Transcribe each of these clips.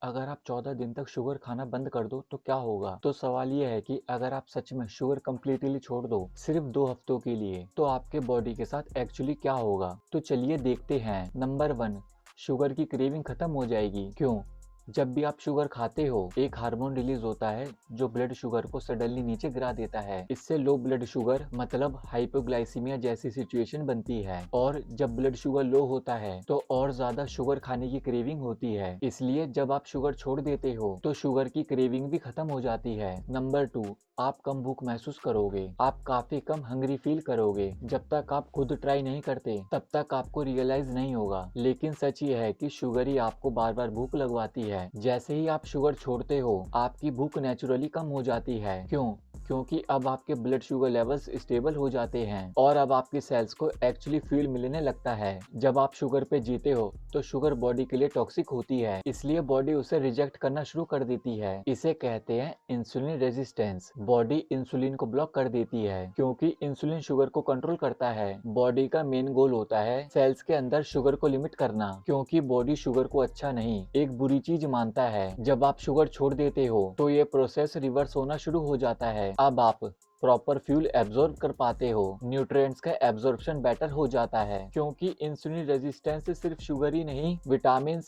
अगर आप 14 दिन तक शुगर खाना बंद कर दो तो क्या होगा? तो सवाल ये है कि अगर आप सच में शुगर कंप्लीटली छोड़ दो सिर्फ 2 हफ्तों के लिए तो आपके बॉडी के साथ एक्चुअली क्या होगा? तो चलिए देखते हैं। नंबर 1, शुगर की क्रेविंग खत्म हो जाएगी। क्यों? जब भी आप शुगर खाते हो एक हार्मोन रिलीज होता है जो ब्लड शुगर को सडनली नीचे गिरा देता है। इससे लो ब्लड शुगर मतलब हाइपोग्लाइसीमिया जैसी सिचुएशन बनती है और जब ब्लड शुगर लो होता है तो और ज्यादा शुगर खाने की क्रेविंग होती है। इसलिए जब आप शुगर छोड़ देते हो तो शुगर की क्रेविंग भी खत्म हो जाती है। नंबर 2, आप कम भूख महसूस करोगे। आप काफी कम हंग्री फील करोगे। जब तक आप खुद ट्राई नहीं करते तब तक आपको रियलाइज नहीं होगा, लेकिन सच ये है कि शुगर ही आपको बार बार भूख लगवाती है। जैसे ही आप शुगर छोड़ते हो आपकी भूख नेचुरली कम हो जाती है। क्यों? क्योंकि अब आपके ब्लड शुगर लेवल्स स्टेबल हो जाते हैं और अब आपकी सेल्स को एक्चुअली फ्यूल मिलने लगता है। जब आप शुगर पे जीते हो तो शुगर बॉडी के लिए टॉक्सिक होती है, इसलिए बॉडी उसे रिजेक्ट करना शुरू कर देती है। इसे कहते हैं इंसुलिन रेजिस्टेंस। बॉडी इंसुलिन को ब्लॉक कर देती है क्योंकि इंसुलिन शुगर को कंट्रोल करता है। बॉडी का मेन गोल होता है सेल्स के अंदर शुगर को लिमिट करना, क्योंकि बॉडी शुगर को अच्छा नहीं एक बुरी चीज मानता है। जब आप शुगर छोड़ देते हो तो ये प्रोसेस रिवर्स होना शुरू हो जाता है। अब आप प्रॉपर फ्यूल एब्जॉर्ब कर पाते हो, न्यूट्रिएंट्स का एब्जॉर्प्शन बेटर हो जाता है, क्योंकि इंसुलिन रेजिस्टेंस से सिर्फ शुगर ही नहीं विटामिन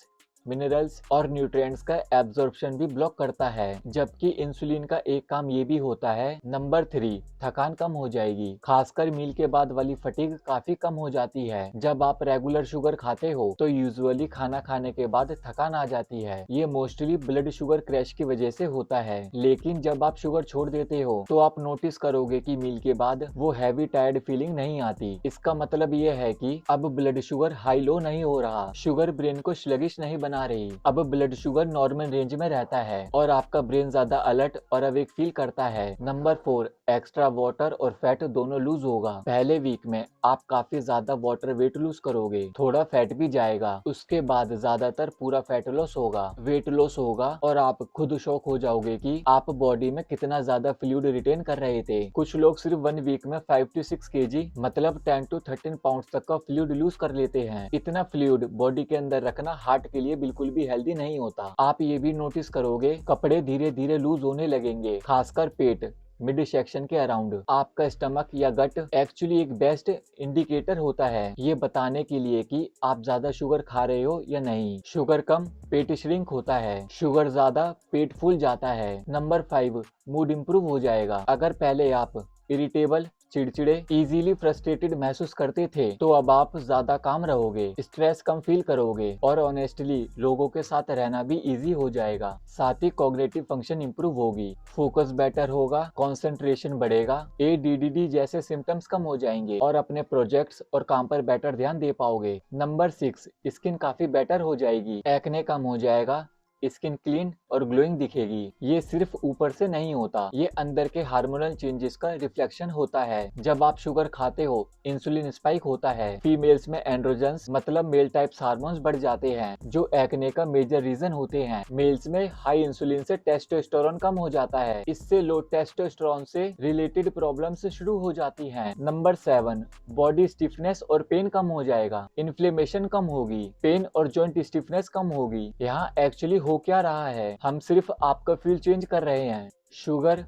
मिनरल्स और न्यूट्रिएंट्स का एब्जॉर्प्शन भी ब्लॉक करता है। जबकि इंसुलिन का एक काम ये भी होता है। नंबर 3, थकान कम हो जाएगी। खासकर मील के बाद वाली फटीग काफी कम हो जाती है। जब आप रेगुलर शुगर खाते हो तो यूजुअली खाना खाने के बाद थकान आ जाती है। ये मोस्टली ब्लड शुगर क्रैश की वजह से होता है, लेकिन जब आप शुगर छोड़ देते हो तो आप नोटिस करोगे कि मील के बाद वो हैवी टायर्ड फीलिंग नहीं आती। इसका मतलब ये है कि अब ब्लड शुगर हाई लो नहीं हो रहा, शुगर ब्रेन को स्लगिश नहीं बना रही। अब ब्लड शुगर नॉर्मल रेंज में रहता है और आपका ब्रेन ज्यादा अलर्ट और अवेक फील करता है। नंबर 4, एक्स्ट्रा वाटर और फैट दोनों लूज होगा। पहले वीक में आप काफी ज्यादा वाटर वेट लूज करोगे, थोड़ा फैट भी जाएगा। उसके बाद ज्यादातर पूरा फैट लॉस होगा, वेट लॉस होगा और आप खुद शॉक हो जाओगे कि आप बॉडी में कितना ज्यादा फ्लूइड रिटेन कर रहे थे। कुछ लोग सिर्फ 1 वीक में 5 to 6 kg मतलब 10 to 13 पाउंड तक का फ्लूइड लूज कर लेते हैं। इतना फ्लूइड बॉडी के अंदर रखना हार्ट के लिए बिल्कुल भी हेल्दी नहीं होता। आप ये भी नोटिस करोगे कपड़े धीरे धीरे लूज होने लगेंगे, खासकर पेट मिड सेक्शन के अराउंड। आपका स्टमक या गट एक्चुअली एक बेस्ट इंडिकेटर होता है ये बताने के लिए कि आप ज्यादा शुगर खा रहे हो या नहीं। शुगर कम पेट श्रिंक होता है, शुगर ज्यादा पेट फूल जाता है। नंबर 5, मूड इंप्रूव हो जाएगा। अगर पहले आप इरिटेबल चिड़चिड़े इजीली फ्रस्ट्रेटेड महसूस करते थे तो अब आप ज्यादा काम रहोगे, स्ट्रेस कम फील करोगे और ऑनेस्टली लोगों के साथ रहना भी इजी हो जाएगा। साथ ही कॉग्निटिव फंक्शन इंप्रूव होगी, फोकस बेटर होगा, कंसंट्रेशन बढ़ेगा, ADD जैसे सिम्टम्स कम हो जाएंगे और अपने प्रोजेक्ट्स और काम पर बेटर ध्यान दे पाओगे। नंबर 6, स्किन काफी बेटर हो जाएगी, एक्ने कम हो जाएगा, स्किन क्लीन और ग्लोइंग दिखेगी। ये सिर्फ ऊपर से नहीं होता, ये अंदर के हार्मोनल चेंजेस का रिफ्लेक्शन होता है। जब आप शुगर खाते हो इंसुलिन स्पाइक होता है, फीमेल्स में एंड्रोजन्स मतलब मेल टाइप्स हार्मोन्स बढ़ जाते हैं जो एक्ने का मेजर रीजन होते हैं। मेल्स में हाई इंसुलिन से टेस्टोस्टेरोन कम हो जाता है, इससे लो टेस्टोस्टेरोन से रिलेटेड प्रॉब्लम्स शुरू हो जाती हैं। नंबर 7, बॉडी स्टिफनेस और पेन कम हो जाएगा, इन्फ्लेमेशन कम होगी, पेन और जॉइंट स्टिफनेस कम होगी। यहाँ एक्चुअली हो क्या रहा है, हम सिर्फ आपका फ्यूल चेंज कर रहे हैं। शुगर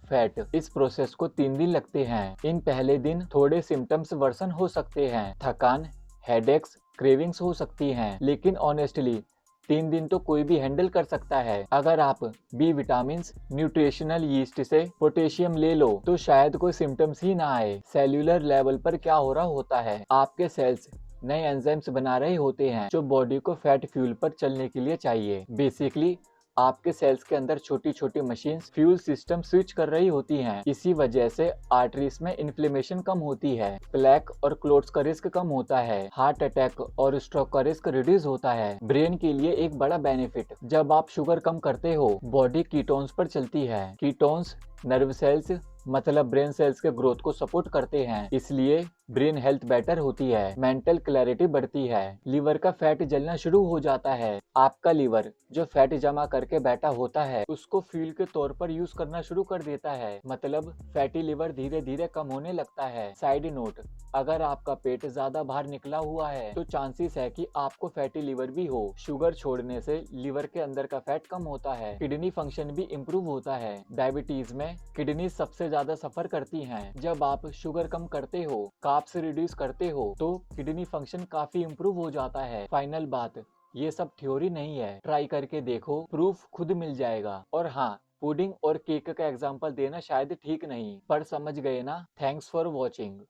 फैट इस प्रोसेस को 3 दिन लगते हैं। इन पहले दिन थोड़े सिम्टम्स वर्सन हो सकते हैं, थकान, हेडेक्स, क्रेविंग्स हो सकती हैं, लेकिन ऑनेस्टली 3 दिन तो कोई भी हैंडल कर सकता है। अगर आप बी विटामिन न्यूट्रिशनल यीस्ट से पोटेशियम ले लो तो शायद कोई सिम्टम्स ही ना आए। सेल्यूलर लेवल पर क्या हो रहा होता है, आपके सेल्स नए एंजाइम्स बना रहे होते हैं जो बॉडी को फैट फ्यूल पर चलने के लिए चाहिए। बेसिकली आपके सेल्स के अंदर छोटी छोटी मशीन्स फ्यूल सिस्टम स्विच कर रही होती हैं। इसी वजह से आर्टरीज में इन्फ्लेमेशन कम होती है, प्लेक और क्लोट्स का रिस्क कम होता है, हार्ट अटैक और स्ट्रोक का रिस्क रिड्यूस होता है। ब्रेन के लिए एक बड़ा बेनिफिट, जब आप शुगर कम करते हो बॉडी कीटोन्स पर चलती है। कीटोन्स नर्व सेल्स मतलब ब्रेन सेल्स के ग्रोथ को सपोर्ट करते हैं, इसलिए ब्रेन हेल्थ बेटर होती है, मेंटल क्लैरिटी बढ़ती है। लीवर का फैट जलना शुरू हो जाता है। आपका लीवर जो फैट जमा करके बैठा होता है उसको फ्यूल के तौर पर यूज करना शुरू कर देता है, मतलब फैटी लीवर धीरे धीरे कम होने लगता है। साइड नोट, अगर आपका पेट ज्यादा बाहर निकला हुआ है तो चांसेस है कि आपको फैटी लीवर भी हो। शुगर छोड़ने से लीवर के अंदर का फैट कम होता है, किडनी फंक्शन भी इम्प्रूव होता है। डायबिटीज में किडनी सबसे ज्यादा सफर करती हैं। जब आप शुगर कम करते हो, कार्ब्स रिड्यूस करते हो, तो किडनी फंक्शन काफी इम्प्रूव हो जाता है। फाइनल बात, ये सब थ्योरी नहीं है, ट्राई करके देखो, प्रूफ खुद मिल जाएगा। और हाँ, पुडिंग और केक का एग्जाम्पल देना शायद ठीक नहीं, पर समझ गए ना। Thanks for watching.